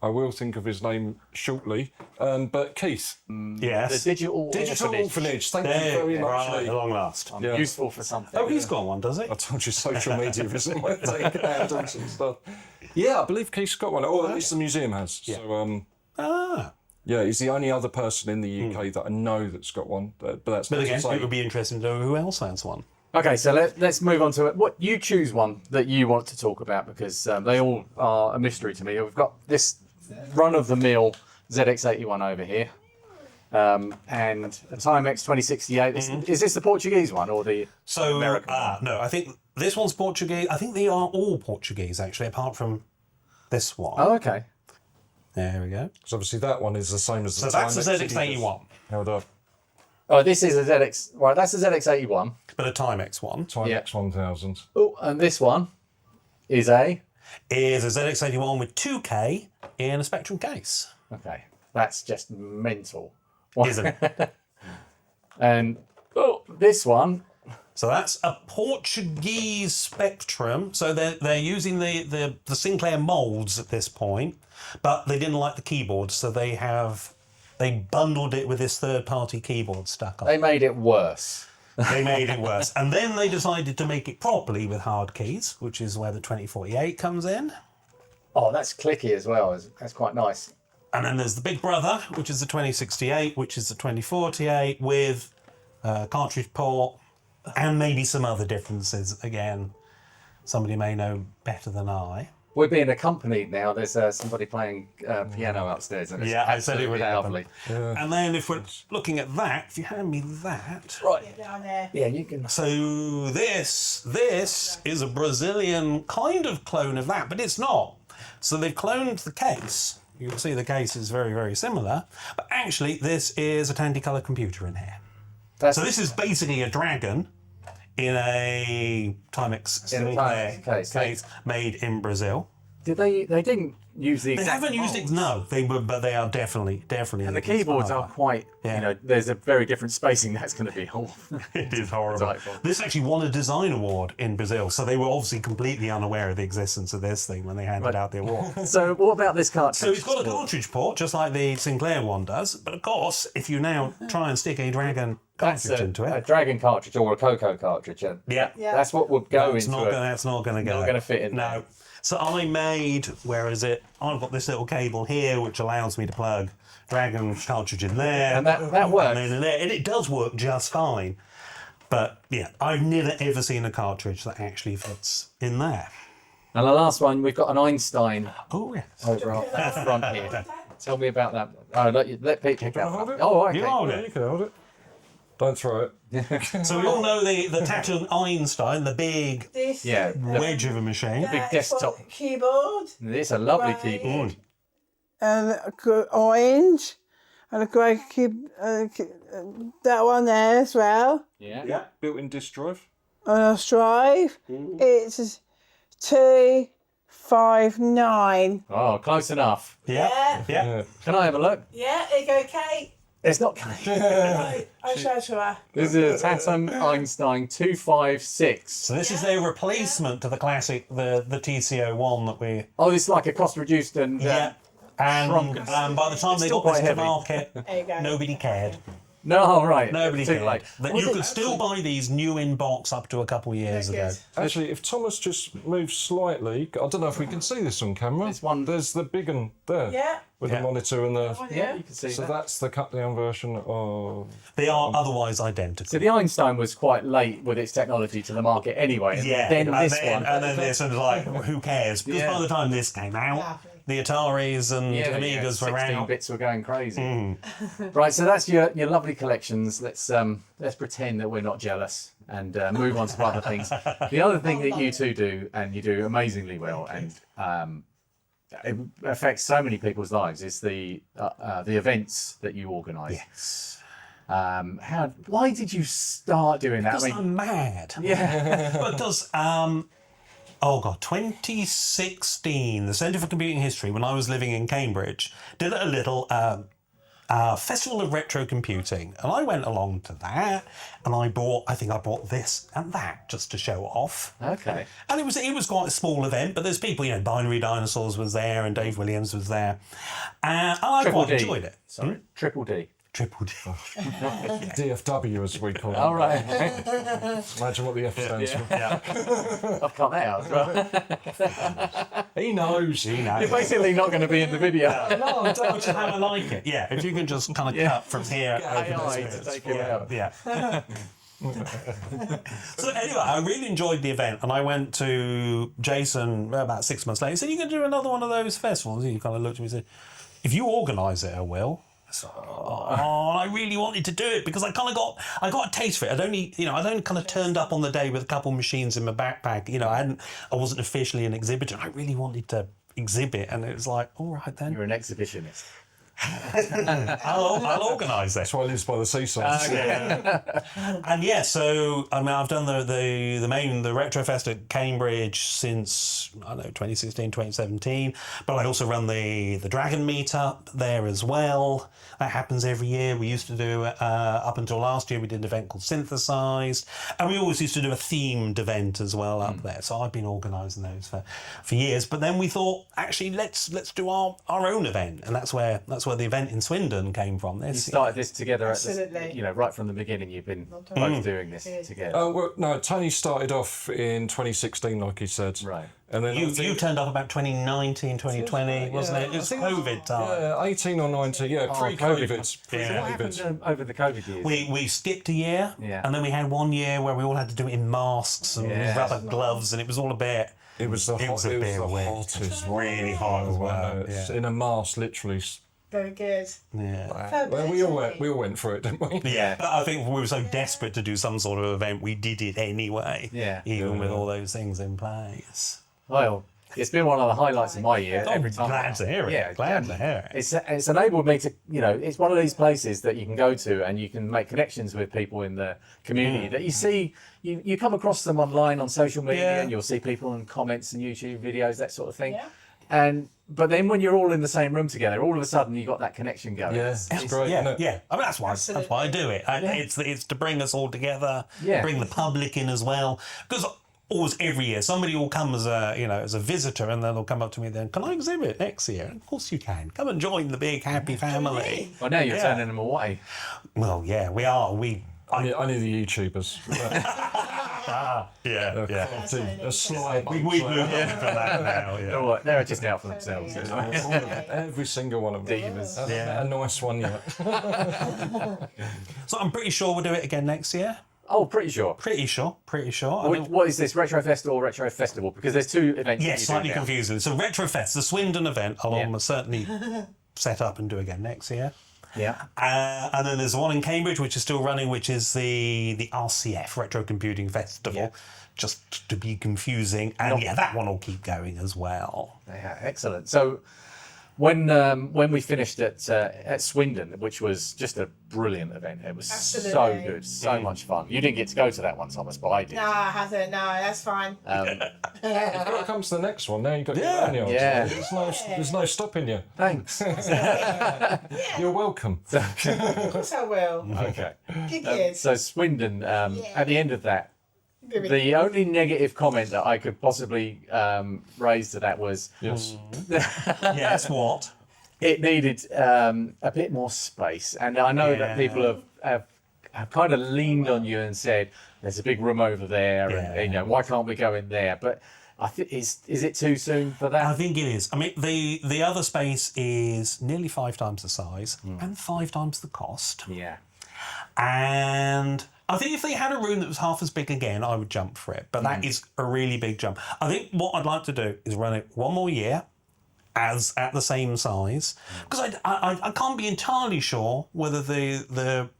[SPEAKER 6] I will think of his name shortly, but Keith,
[SPEAKER 3] Yes.
[SPEAKER 2] the digital
[SPEAKER 6] Orphanage. Thank you
[SPEAKER 3] There,
[SPEAKER 6] very much.
[SPEAKER 3] right,
[SPEAKER 6] Lee.
[SPEAKER 3] at long last.
[SPEAKER 6] Yeah.
[SPEAKER 2] useful for something.
[SPEAKER 3] Oh, he's got one, does he?
[SPEAKER 6] I told you social media isn't my thing. And some stuff. Yeah, I believe Keith's got one, or at least the museum has.
[SPEAKER 3] Yeah.
[SPEAKER 6] So,
[SPEAKER 3] Ah.
[SPEAKER 6] yeah, he's the only other person in the UK that I know that's got one. But that's
[SPEAKER 3] But
[SPEAKER 6] not
[SPEAKER 3] again,
[SPEAKER 6] to say-
[SPEAKER 3] it would be interesting to know who else has one.
[SPEAKER 2] Okay, so let's move on to it. What you choose one that you want to talk about, because they all are a mystery to me. We've got this run-of-the-mill ZX81 over here, and a Timex 2068. Is this the Portuguese one or the American one?
[SPEAKER 3] No, I think this one's Portuguese. I think they are all Portuguese, actually, apart from this one.
[SPEAKER 2] Oh, okay.
[SPEAKER 3] There we go.
[SPEAKER 6] 'cause obviously that one is the same as the
[SPEAKER 3] So that's the
[SPEAKER 6] Timex
[SPEAKER 3] ZX81,
[SPEAKER 6] held up.
[SPEAKER 2] Oh, this is a ZX. Right, that's a ZX81.
[SPEAKER 3] but a Timex one
[SPEAKER 6] Timex 1000.
[SPEAKER 2] Oh, and this one is a.
[SPEAKER 3] is a ZX81 with 2K in a Spectrum case.
[SPEAKER 2] Okay, that's just mental.
[SPEAKER 3] Isn't it?
[SPEAKER 2] And this one.
[SPEAKER 3] So that's a Portuguese Spectrum. So they're using the Sinclair molds at this point, but they didn't like the keyboard, so they bundled it with this third-party keyboard stuck on.
[SPEAKER 2] They made it worse.
[SPEAKER 3] They made it worse. And then they decided to make it properly with hard keys, which is where the 2048 comes in.
[SPEAKER 2] Oh, that's clicky as well. That's quite nice.
[SPEAKER 3] And then there's the big brother, which is the 2068, which is the 2048 with cartridge port and maybe some other differences. Again, somebody may know better than I.
[SPEAKER 2] We're being accompanied now. There's somebody playing piano upstairs, and it's
[SPEAKER 3] Yeah, I said it would
[SPEAKER 2] absolutely
[SPEAKER 3] happen.
[SPEAKER 2] lovely.
[SPEAKER 3] And then if we're looking at that, if you hand me that.
[SPEAKER 2] Right.
[SPEAKER 1] Down there.
[SPEAKER 2] Yeah, you can.
[SPEAKER 3] So this is a Brazilian kind of clone of that, but it's not. So they've cloned the case. You can see the case is very, very similar. But actually, this is a Tandy-coloured computer in here. So this is basically a Dragon in a Timex
[SPEAKER 2] In a
[SPEAKER 3] Sinclair
[SPEAKER 2] Timex case.
[SPEAKER 3] made in Brazil.
[SPEAKER 2] Did they? They didn't use the
[SPEAKER 3] They
[SPEAKER 2] exact.
[SPEAKER 3] haven't used it. No, but they are definitely.
[SPEAKER 2] And the keyboards are quite.
[SPEAKER 3] Yeah.
[SPEAKER 2] You know, there's a very different spacing. That's going to be awful.
[SPEAKER 3] It is horrible.
[SPEAKER 2] Delightful.
[SPEAKER 3] This actually won a design award in Brazil, so they were obviously completely unaware of the existence of this thing when they handed out the award.
[SPEAKER 2] So what about this cartridge?
[SPEAKER 3] So it's got a cartridge port, just like the Sinclair one does. But of course, if you now try and stick a Dragon
[SPEAKER 2] That's
[SPEAKER 3] cartridge into
[SPEAKER 2] a
[SPEAKER 3] it,
[SPEAKER 2] Dragon cartridge or a Coco cartridge. And
[SPEAKER 3] yeah,
[SPEAKER 2] that's what would go
[SPEAKER 3] that's
[SPEAKER 2] into
[SPEAKER 3] not
[SPEAKER 2] it.
[SPEAKER 3] gonna, that's not going to go.
[SPEAKER 2] Not gonna fit in
[SPEAKER 3] No.
[SPEAKER 2] there.
[SPEAKER 3] So I made, where is it? I've got this little cable here, which allows me to plug Dragon cartridge in there,
[SPEAKER 2] And that works.
[SPEAKER 3] and then in there, and it does work just fine. But yeah, I've never ever seen a cartridge that actually fits in there.
[SPEAKER 2] And the last one, we've got an Einstein
[SPEAKER 3] Oh yes.
[SPEAKER 2] over our front here. Tell me about that. Oh, let Pete pick that
[SPEAKER 6] hold
[SPEAKER 2] up.
[SPEAKER 6] it?
[SPEAKER 2] Oh, okay.
[SPEAKER 3] You hold
[SPEAKER 6] Yeah,
[SPEAKER 3] it.
[SPEAKER 6] you can hold it. Don't throw it.
[SPEAKER 3] So we all know the Tattoo Einstein, the big
[SPEAKER 1] This
[SPEAKER 2] Yeah,
[SPEAKER 3] wedge of a machine.
[SPEAKER 2] big desktop.
[SPEAKER 1] keyboard
[SPEAKER 2] It's a lovely
[SPEAKER 1] Right.
[SPEAKER 2] keyboard.
[SPEAKER 1] and a orange and a grey that one there as well.
[SPEAKER 2] Yeah.
[SPEAKER 6] Built-in disk drive.
[SPEAKER 1] On a drive. It's two 59.
[SPEAKER 2] Oh, close enough.
[SPEAKER 3] Yeah.
[SPEAKER 2] Can I have a look?
[SPEAKER 1] Yeah, there you go, Kate.
[SPEAKER 2] It's not Kate.
[SPEAKER 1] Right, I'll show to her.
[SPEAKER 2] This is a Tatum Einstein 256.
[SPEAKER 3] So this is their replacement to the classic, the TCO1 that we...
[SPEAKER 2] Oh, this is like a cost-reduced and...
[SPEAKER 3] And by the time they
[SPEAKER 2] still
[SPEAKER 3] got this
[SPEAKER 2] quite
[SPEAKER 3] to
[SPEAKER 2] heavy.
[SPEAKER 3] market,
[SPEAKER 1] There you go.
[SPEAKER 3] nobody cared.
[SPEAKER 2] No, right.
[SPEAKER 3] Nobody
[SPEAKER 2] Too
[SPEAKER 3] cared.
[SPEAKER 2] late.
[SPEAKER 3] That you could still buy these new in box up to a couple of years ago.
[SPEAKER 6] Actually, if Thomas just moves slightly, I don't know if we can see this on camera.
[SPEAKER 2] There's one-
[SPEAKER 6] There's the big one there.
[SPEAKER 1] Yeah.
[SPEAKER 6] With
[SPEAKER 3] Yeah.
[SPEAKER 6] the monitor and the.
[SPEAKER 2] Yeah, you can see
[SPEAKER 6] So
[SPEAKER 2] that.
[SPEAKER 6] that's the cut down version of.
[SPEAKER 3] They are otherwise identical.
[SPEAKER 2] So the Einstein was quite late with its technology to the market anyway. And then
[SPEAKER 3] and
[SPEAKER 2] this one.
[SPEAKER 3] and then this, and like, who cares? Because by the time this came out, the Ataris and Amigas were
[SPEAKER 2] 16
[SPEAKER 3] out.
[SPEAKER 2] bits were going crazy. Right, so that's your lovely collections. Let's pretend that we're not jealous and move on to other things. The other thing that you two do, and you do amazingly well, and it affects so many people's lives, is the events that you organise.
[SPEAKER 3] Yes.
[SPEAKER 2] Why did you start doing that?
[SPEAKER 3] Because I'm mad.
[SPEAKER 2] yeah.
[SPEAKER 3] Because, 2016, the Centre for Computing History, when I was living in Cambridge, did a little festival of retro computing, and I went along to that, and I think I bought this and that just to show off.
[SPEAKER 2] Okay.
[SPEAKER 3] And it was quite a small event, but there's people, Binary Dinosaurs was there, and Dave Williams was there, and I quite enjoyed it.
[SPEAKER 2] Sorry, Triple D.
[SPEAKER 3] Triple D.
[SPEAKER 6] DFW as we call it.
[SPEAKER 2] All right.
[SPEAKER 6] Imagine what the F stands for.
[SPEAKER 2] I've cut that out as well.
[SPEAKER 6] He knows.
[SPEAKER 2] You're basically not going to be in the video.
[SPEAKER 3] No, which is how I like it. Yeah, if you can just kind of cut from here over
[SPEAKER 2] AI
[SPEAKER 3] those
[SPEAKER 2] to
[SPEAKER 3] bits.
[SPEAKER 2] take it out.
[SPEAKER 3] Yeah. So anyway, I really enjoyed the event, and I went to Jason about 6 months later. He said, "You can do another one of those festivals." And he kind of looked at me and said, "If you organise it, I will." So, I really wanted to do it because I got a taste for it. I'd only kind of turned up on the day with a couple of machines in my backpack. I wasn't officially an exhibitor. I really wanted to exhibit, and it was like, all right then.
[SPEAKER 2] You're an exhibitionist.
[SPEAKER 3] I'll organise that.
[SPEAKER 6] That's why he lives by the seaside.
[SPEAKER 3] And so I've done the Retrofest at Cambridge since 2016, 2017. But I also run the Dragon meetup there as well. That happens every year. We used to do up until last year. We did an event called Synthesized, and we always used to do a themed event as well up there. So I've been organising those for years. But then we thought, actually, let's do our own event, and that's where the event in Swindon came from.
[SPEAKER 2] You started this together
[SPEAKER 1] Absolutely.
[SPEAKER 2] right from the beginning. You've been both doing this together.
[SPEAKER 6] Oh, well, no, Tony started off in 2016, like he said.
[SPEAKER 2] Right.
[SPEAKER 6] And then
[SPEAKER 3] You turned up about 2019, 2020, wasn't it? It was COVID time.
[SPEAKER 6] Yeah, 18 or 19, pre-COVID.
[SPEAKER 2] So what happened over the COVID years?
[SPEAKER 3] We skipped a year, and then we had 1 year where we all had to do it in masks and rubber gloves, and it was all a bit.
[SPEAKER 6] It was the hottest,
[SPEAKER 3] really hot as well. Yeah.
[SPEAKER 6] In a mask, literally.
[SPEAKER 1] Very good.
[SPEAKER 3] Yeah.
[SPEAKER 6] Well, we all went through it, didn't we?
[SPEAKER 3] Yeah, but I think we were so desperate to do some sort of event, we did it anyway.
[SPEAKER 2] Yeah.
[SPEAKER 3] Even with all those things in place.
[SPEAKER 2] Well, it's been one of the highlights of my year. Every time.
[SPEAKER 3] Glad to hear it.
[SPEAKER 2] Yeah,
[SPEAKER 3] glad to hear it.
[SPEAKER 2] It's enabled me to, it's one of these places that you can go to and you can make connections with people in the community that you see, you come across them online on social media and you'll see people in comments and YouTube videos, that sort of thing.
[SPEAKER 1] Yeah.
[SPEAKER 2] But then when you're all in the same room together, all of a sudden you got that connection going.
[SPEAKER 6] Yeah, it's great, isn't it?
[SPEAKER 3] Yeah. I mean, that's why I do it. It's to bring us all together, bring the public in as well. Because always every year somebody will come as a visitor, and then they'll come up to me then, "Can I exhibit next year?" And of course you can. Come and join the big happy family.
[SPEAKER 2] Well, now you're turning them away.
[SPEAKER 3] Well, yeah, we are.
[SPEAKER 6] Only the YouTubers. A slight.
[SPEAKER 3] We moved on from that now.
[SPEAKER 2] They're just out for themselves.
[SPEAKER 6] Every single one of them.
[SPEAKER 2] Divas.
[SPEAKER 6] A nice one,
[SPEAKER 3] So I'm pretty sure we'll do it again next year.
[SPEAKER 2] Oh, pretty sure.
[SPEAKER 3] Pretty sure.
[SPEAKER 2] What is this, Retrofest or Retro Festival? Because there's two events.
[SPEAKER 3] Yes, slightly confusing. So Retrofest, the Swindon event, I'll almost certainly set up and do again next year.
[SPEAKER 2] Yeah.
[SPEAKER 3] And then there's one in Cambridge, which is still running, which is the RCF, Retro Computing Festival, just to be confusing. And that one will keep going as well.
[SPEAKER 2] Yeah, excellent. So when we finished at Swindon, which was just a brilliant event. It was so
[SPEAKER 7] Absolutely.
[SPEAKER 2] good, so much fun. You didn't get to go to that one, Thomas, but I did.
[SPEAKER 7] No, I haven't. No, that's fine.
[SPEAKER 6] You've got to come to the next one. Now you've got your
[SPEAKER 3] Yeah.
[SPEAKER 6] lanyard.
[SPEAKER 2] Yeah.
[SPEAKER 6] There's no stopping you.
[SPEAKER 2] Thanks.
[SPEAKER 6] You're welcome.
[SPEAKER 7] Of course I will.
[SPEAKER 2] Okay.
[SPEAKER 7] Good.
[SPEAKER 2] So Swindon, at the end of that, the only negative comment that I could possibly raise to that was
[SPEAKER 6] Yes.
[SPEAKER 3] Yes, what?
[SPEAKER 2] it needed a bit more space. And I know that people have kind of leaned on you and said, there's a big room over there, and why can't we go in there? But I think is it too soon for that?
[SPEAKER 3] I think it is. I mean, the other space is nearly 5 times the size and 5 times the cost.
[SPEAKER 2] Yeah.
[SPEAKER 3] And I think if they had a room that was half as big again, I would jump for it. But that is a really big jump. I think what I'd like to do is run it one more year as at the same size. Because I can't be entirely sure whether the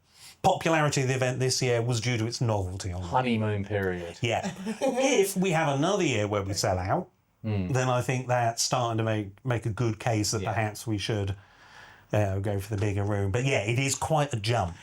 [SPEAKER 3] popularity of the event this year was due to its novelty on it.
[SPEAKER 2] Honeymoon period.
[SPEAKER 3] Yeah. If we have another year where we sell out, then I think that's starting to make a good case that perhaps we should go for the bigger room. But yeah, it is quite a jump.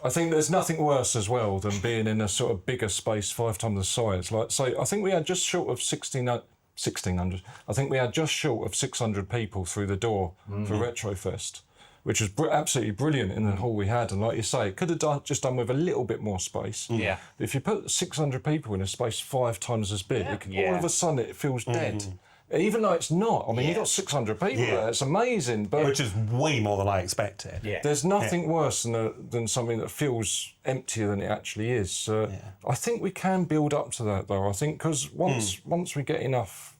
[SPEAKER 6] I think there's nothing worse as well than being in a sort of bigger space 5 times the size. Like, say, I think we had just short of 1,600. I think we had just short of 600 people through the door for Retrofest, which was absolutely brilliant in the hall we had. And like you say, it could have just done with a little bit more space.
[SPEAKER 2] Yeah.
[SPEAKER 6] But if you put 600 people in a space 5 times as big, all of a sudden it feels dead. Even though it's not. I mean, you've got 600 people there. It's amazing. But
[SPEAKER 3] Which is way more than I expected.
[SPEAKER 2] Yeah.
[SPEAKER 6] there's nothing worse than something that feels emptier than it actually is. I think we can build up to that, though. I think because once we get enough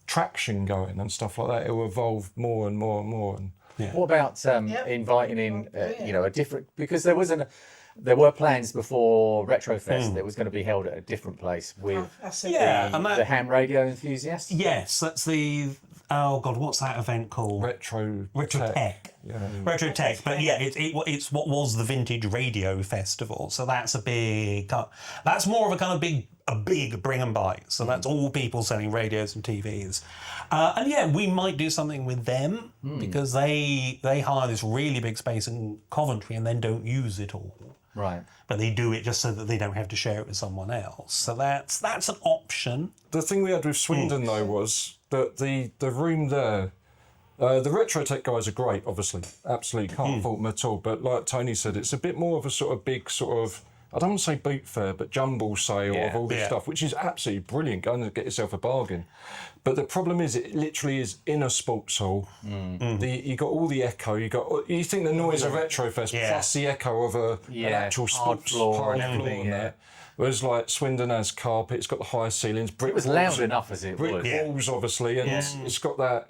[SPEAKER 6] traction going and stuff like that, it will evolve more and more and more. And
[SPEAKER 2] What about inviting in, a different? Because there were plans before Retrofest that was going to be held at a different place with the ham radio enthusiasts.
[SPEAKER 3] Yes, that's the what's that event called? RetroTech.
[SPEAKER 6] Yeah.
[SPEAKER 3] RetroTech, but yeah, it's what was the Vintage Radio Festival. So that's that's more of a kind of big bring and buy. So that's all people selling radios and TVs. And yeah, we might do something with them because they hire this really big space in Coventry and then don't use it all.
[SPEAKER 2] Right.
[SPEAKER 3] But they do it just so that they don't have to share it with someone else. So that's an option.
[SPEAKER 6] The thing we had with Swindon, though, was that the room there, the RetroTech guys are great, obviously. Absolutely, can't fault them at all. But like Tony said, it's a bit more of a sort of big sort of, I don't want to say boot fair, but jumble sale of all this stuff, which is absolutely brilliant. Go and get yourself a bargain. But the problem is, it literally is in a sports hall. You got all the echo. You think the noise of Retrofest plus the echo of an actual sports
[SPEAKER 2] floor
[SPEAKER 6] hard
[SPEAKER 2] and
[SPEAKER 6] floor
[SPEAKER 2] everything,
[SPEAKER 6] and that. Whereas like Swindon has carpet, it's got the high ceilings, brick
[SPEAKER 2] It was
[SPEAKER 6] walls,
[SPEAKER 2] loud enough as it
[SPEAKER 6] brick
[SPEAKER 2] was.
[SPEAKER 6] walls, obviously, and it's got that.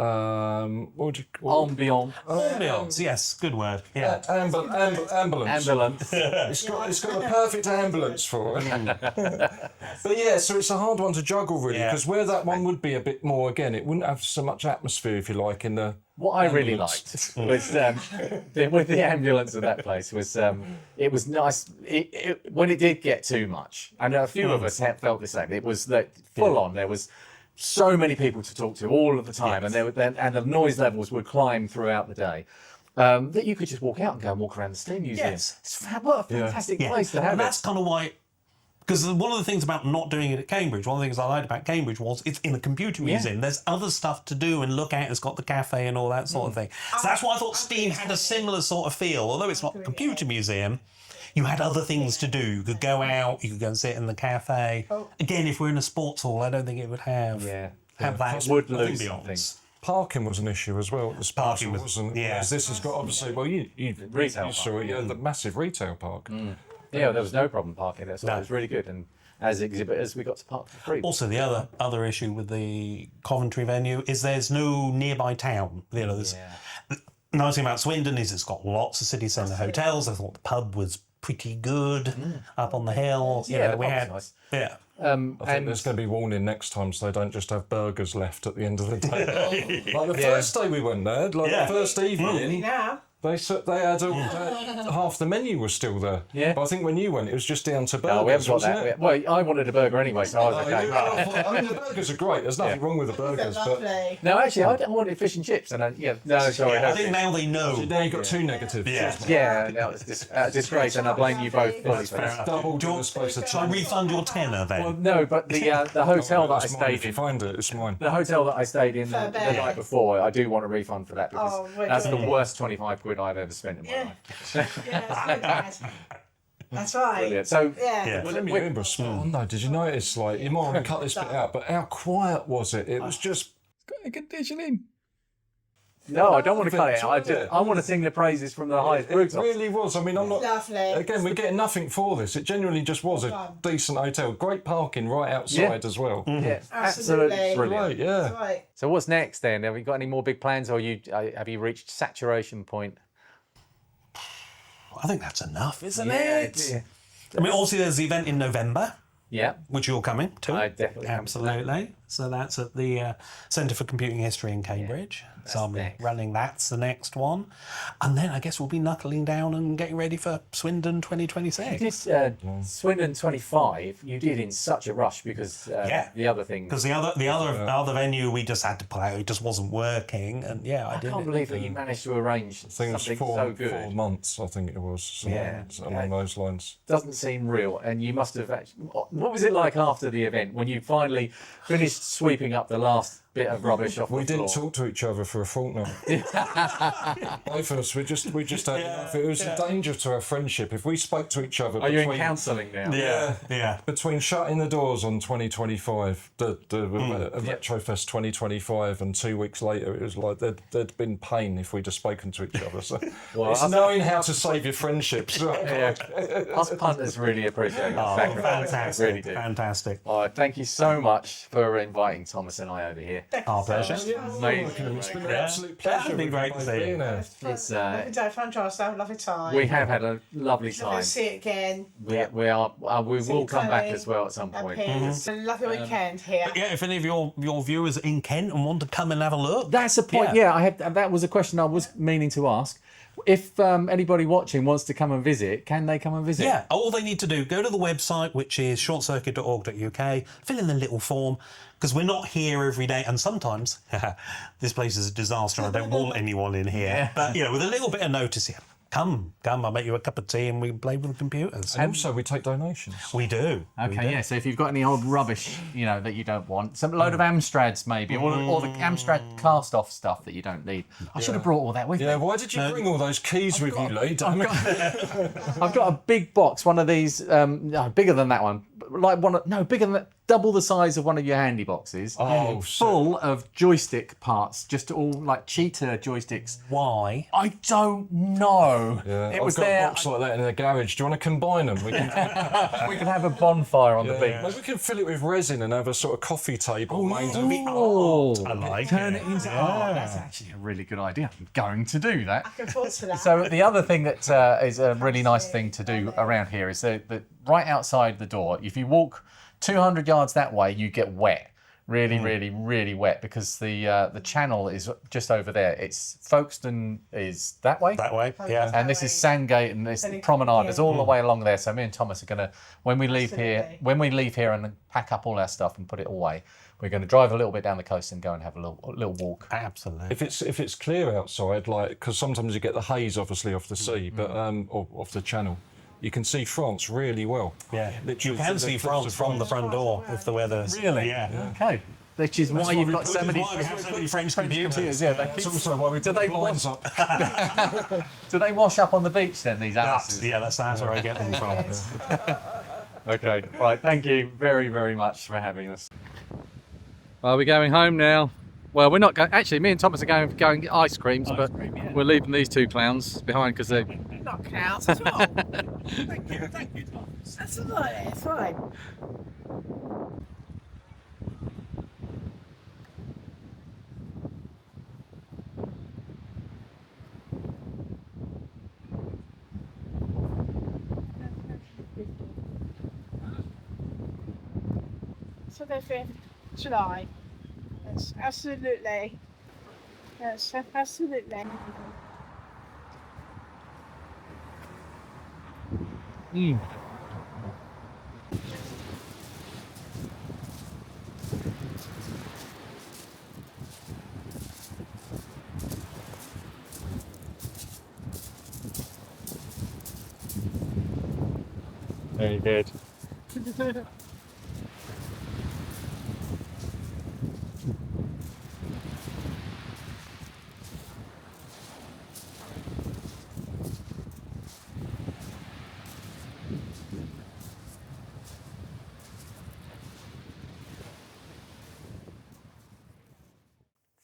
[SPEAKER 6] What would you call it?
[SPEAKER 2] Ambiance.
[SPEAKER 3] Yes, good word. Yeah.
[SPEAKER 6] Ambulance.
[SPEAKER 2] Ambulance.
[SPEAKER 6] It's got the perfect ambulance for it. But yeah, so it's a hard one to juggle really, because where that one would be a bit more, again, it wouldn't have so much atmosphere, if you like, in the.
[SPEAKER 2] What I really liked was with the ambulance at that place was it was nice when it did get too much, and a few of us felt the same. It was that full on. There was so many people to talk to all of the time, and the noise levels would climb throughout the day. That you could just walk out and go and walk around the Steam Museum.
[SPEAKER 3] Yes.
[SPEAKER 2] What a fantastic place to have
[SPEAKER 3] and
[SPEAKER 2] it.
[SPEAKER 3] that's kind of why, because one of the things about not doing it at Cambridge, one of the things I liked about Cambridge was it's in a computer museum. There's other stuff to do and look at. It's got the cafe and all that sort of thing. So that's why I thought Steam had a similar sort of feel. Although it's not a computer museum, you had other things to do. You could go out, you could go and sit in the cafe. Again, if we're in a sports hall, I don't think it would have that
[SPEAKER 2] would lose
[SPEAKER 3] ambiance.
[SPEAKER 6] Parking was an issue as well. The parking wasn't.
[SPEAKER 3] Yeah.
[SPEAKER 6] Whereas this has got obviously. Well, you
[SPEAKER 2] Retail
[SPEAKER 6] saw it. Yeah, the massive retail park.
[SPEAKER 2] Yeah, there was no problem parking there, so it was really good. And as exhibitors, we got to park for free.
[SPEAKER 3] Also, the other issue with the Coventry venue is there's no nearby town. You know, the nice thing about Swindon is it's got lots of city centre hotels. I thought the pub was pretty good up on the hill. You know,
[SPEAKER 2] the
[SPEAKER 3] we
[SPEAKER 2] pub
[SPEAKER 3] had
[SPEAKER 2] was
[SPEAKER 6] I think there's going to be warning next time so they don't just have burgers left at the end of the day. Like the first day we went there, the first evening, They had half the menu was still there.
[SPEAKER 2] Yeah.
[SPEAKER 6] But I think when you went, it was just down to burgers.
[SPEAKER 2] No, we haven't got
[SPEAKER 6] wasn't
[SPEAKER 2] that.
[SPEAKER 6] it?
[SPEAKER 2] Well, I wanted a burger anyway, so I was okay.
[SPEAKER 6] I mean, the burgers are great. There's nothing wrong with the burgers, but
[SPEAKER 7] Lovely.
[SPEAKER 2] No, actually, I wanted fish and chips, and no, sorry.
[SPEAKER 3] I think now they know.
[SPEAKER 6] now you've got two negatives.
[SPEAKER 2] Yeah, no, it's disgrace, and I blame you both fully for that.
[SPEAKER 6] Double
[SPEAKER 3] Do you want- Shall I refund your tenner then?
[SPEAKER 2] Well, no, but the hotel that I stayed
[SPEAKER 6] If you
[SPEAKER 2] in,
[SPEAKER 6] find it, it's mine.
[SPEAKER 2] the hotel that I stayed in the
[SPEAKER 7] bed.
[SPEAKER 2] night before, I do want a refund for that because
[SPEAKER 7] Oh, we're
[SPEAKER 2] that's the
[SPEAKER 7] doing it.
[SPEAKER 2] worst 25 quid I've ever spent in my life.
[SPEAKER 7] Yeah, that's so bad. That's right.
[SPEAKER 2] Brilliant. So,
[SPEAKER 7] Yeah.
[SPEAKER 6] Well, let me remember, spot on though. Did you notice, like, you might want to cut this bit out, but how quiet was it? It was just
[SPEAKER 2] good conditioning. No, I don't want to cut it. I want to sing the praises from the highest
[SPEAKER 6] It
[SPEAKER 2] rooftops.
[SPEAKER 6] really was. I mean, I'm not.
[SPEAKER 7] Lovely.
[SPEAKER 6] Again, we're getting nothing for this. It genuinely just was a decent hotel. Great parking right outside as well.
[SPEAKER 2] Yeah,
[SPEAKER 7] Absolutely.
[SPEAKER 2] absolutely brilliant.
[SPEAKER 6] Right, yeah.
[SPEAKER 7] That's right.
[SPEAKER 2] So what's next then? Have you got any more big plans, or have you reached saturation point?
[SPEAKER 3] I think that's enough, isn't
[SPEAKER 2] Yeah,
[SPEAKER 3] it?
[SPEAKER 2] yeah.
[SPEAKER 3] I mean, obviously there's the event in November,
[SPEAKER 2] Yeah,
[SPEAKER 3] which you're coming to.
[SPEAKER 2] I definitely am.
[SPEAKER 3] Absolutely. So that's at the Centre for Computing History in Cambridge. So I'll be
[SPEAKER 2] next.
[SPEAKER 3] running that's the next one. And then I guess we'll be knuckling down and getting ready for Swindon 2026.
[SPEAKER 2] This Swindon 25, you did in such a rush because the other thing.
[SPEAKER 3] Because the other venue we just had to pull out, it just wasn't working, and I
[SPEAKER 2] I
[SPEAKER 3] did
[SPEAKER 2] can't
[SPEAKER 3] it.
[SPEAKER 2] believe that you managed to arrange
[SPEAKER 6] I think it was
[SPEAKER 2] something
[SPEAKER 6] four
[SPEAKER 2] so good.
[SPEAKER 6] 4 months, I think it was.
[SPEAKER 2] Yeah.
[SPEAKER 6] Along those lines.
[SPEAKER 2] Doesn't seem real, and you must have actually. What was it like after the event when you finally finished sweeping up the last bit of rubbish off
[SPEAKER 6] We
[SPEAKER 2] the floor?
[SPEAKER 6] didn't talk to each other for a fortnight. Both of us, we just had enough. It was a danger to our friendship if we spoke to each other.
[SPEAKER 2] Are you in counselling now?
[SPEAKER 3] Yeah.
[SPEAKER 6] Between shutting the doors on 2025, the Retrofest 2025, and 2 weeks later, it was like there'd been pain if we'd have spoken to each other. So
[SPEAKER 2] Well,
[SPEAKER 6] it's
[SPEAKER 2] I
[SPEAKER 6] knowing how to save your friendships.
[SPEAKER 2] Us punters really appreciate that.
[SPEAKER 3] Oh,
[SPEAKER 2] sacrifice.
[SPEAKER 3] fantastic.
[SPEAKER 2] Really do.
[SPEAKER 3] Fantastic.
[SPEAKER 2] All right, thank you so much for inviting Thomas and I over here.
[SPEAKER 3] Our pleasure.
[SPEAKER 2] Amazing.
[SPEAKER 6] It's been an absolute pleasure.
[SPEAKER 3] It's been great to see you.
[SPEAKER 2] It's,
[SPEAKER 7] Lovely day, fun trial stuff, lovely time.
[SPEAKER 2] we have had a lovely
[SPEAKER 7] Lovely
[SPEAKER 2] time.
[SPEAKER 7] to see it again.
[SPEAKER 2] We will come back as well at some
[SPEAKER 7] Up
[SPEAKER 2] point.
[SPEAKER 7] here. It's a lovely weekend here.
[SPEAKER 3] Yeah, if any of your viewers are in Kent and want to come and have a look.
[SPEAKER 2] That's a point. Yeah, I had that was a question I was meaning to ask. If anybody watching wants to come and visit, can they come and visit?
[SPEAKER 3] Yeah, all they need to do, go to the website, which is shortcircuit.org.uk, fill in the little form, because we're not here every day, and sometimes this place is a disaster. I don't want anyone in here. But, with a little bit of notice, come, I'll make you a cup of tea and we can play with the computers.
[SPEAKER 6] And also, we take donations.
[SPEAKER 3] We do.
[SPEAKER 2] Okay, yeah. So if you've got any old rubbish, that you don't want, some load of Amstrads maybe, or the Amstrad cast-off stuff that you don't need. I should have brought all that with me.
[SPEAKER 6] Yeah, why did you bring all those keys with you, Lee?
[SPEAKER 2] I've got a big box, one of these, bigger than that one, bigger than that, double the size of one of your handy boxes.
[SPEAKER 6] Oh,
[SPEAKER 2] full of joystick parts, just all like cheater joysticks.
[SPEAKER 3] Why?
[SPEAKER 2] I don't know.
[SPEAKER 6] Yeah,
[SPEAKER 2] It was
[SPEAKER 6] I've got
[SPEAKER 2] there.
[SPEAKER 6] a box like that in the garage. Do you want to combine them? We can,
[SPEAKER 2] We can have a bonfire on the beach.
[SPEAKER 6] Maybe we can fill it with resin and have a sort of coffee table made of
[SPEAKER 2] Oh,
[SPEAKER 3] I like
[SPEAKER 2] turn
[SPEAKER 3] it.
[SPEAKER 2] it into art. That's actually a really good idea. I'm going to do that.
[SPEAKER 7] Looking forward to that.
[SPEAKER 2] So the other thing that is a really nice thing to do around here is that right outside the door, if you walk 200 yards that way, you get wet. Really, really, really wet because the channel is just over there. It's Folkestone is that way.
[SPEAKER 3] That way, yeah.
[SPEAKER 2] And this is Sandgate, and this promenade is all the way along there. So me and Thomas are gonna, when we leave here and pack up all our stuff and put it away, we're going to drive a little bit down the coast and go and have a little walk.
[SPEAKER 3] Absolutely.
[SPEAKER 6] If it's clear outside, like because sometimes you get the haze obviously off the sea, but or off the channel, you can see France really well.
[SPEAKER 3] Yeah,
[SPEAKER 6] Literally
[SPEAKER 3] you can
[SPEAKER 6] the
[SPEAKER 3] see
[SPEAKER 6] cliffs
[SPEAKER 3] France
[SPEAKER 6] of
[SPEAKER 3] from the front door if the weather's...
[SPEAKER 2] Really?
[SPEAKER 3] Yeah.
[SPEAKER 2] Okay. Which is why you've got so many
[SPEAKER 3] we have so many French computers.
[SPEAKER 2] Yeah,
[SPEAKER 6] That's also why we
[SPEAKER 2] do
[SPEAKER 6] put
[SPEAKER 2] they
[SPEAKER 6] blinds
[SPEAKER 2] wash?
[SPEAKER 6] up.
[SPEAKER 2] Do they wash up on the beach then? These Alices?
[SPEAKER 3] That's where I get them from.
[SPEAKER 2] Okay. Right. Thank you very, very much for having us. Well, we're going home now. Well, we're not going. Actually, me and Thomas are going to get ice creams, but we're leaving these two clowns behind because they're.
[SPEAKER 7] Not clouds at all. Thank you, Thomas. That's all right, it's fine. So the 5th July. Yes, absolutely. Yes, absolutely.
[SPEAKER 2] Very good.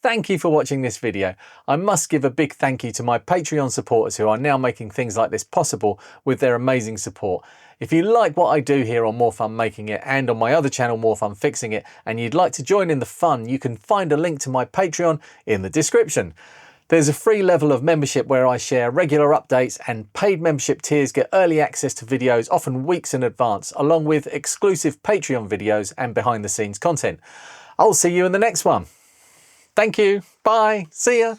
[SPEAKER 2] Thank you for watching this video. I must give a big thank you to my Patreon supporters who are now making things like this possible with their amazing support. If you like what I do here on More Fun Making It and on my other channel More Fun Fixing It, and you'd like to join in the fun, you can find a link to my Patreon in the description. There's a free level of membership where I share regular updates, and paid membership tiers get early access to videos, often weeks in advance, along with exclusive Patreon videos and behind the scenes content. I'll see you in the next one. Thank you. Bye. See ya.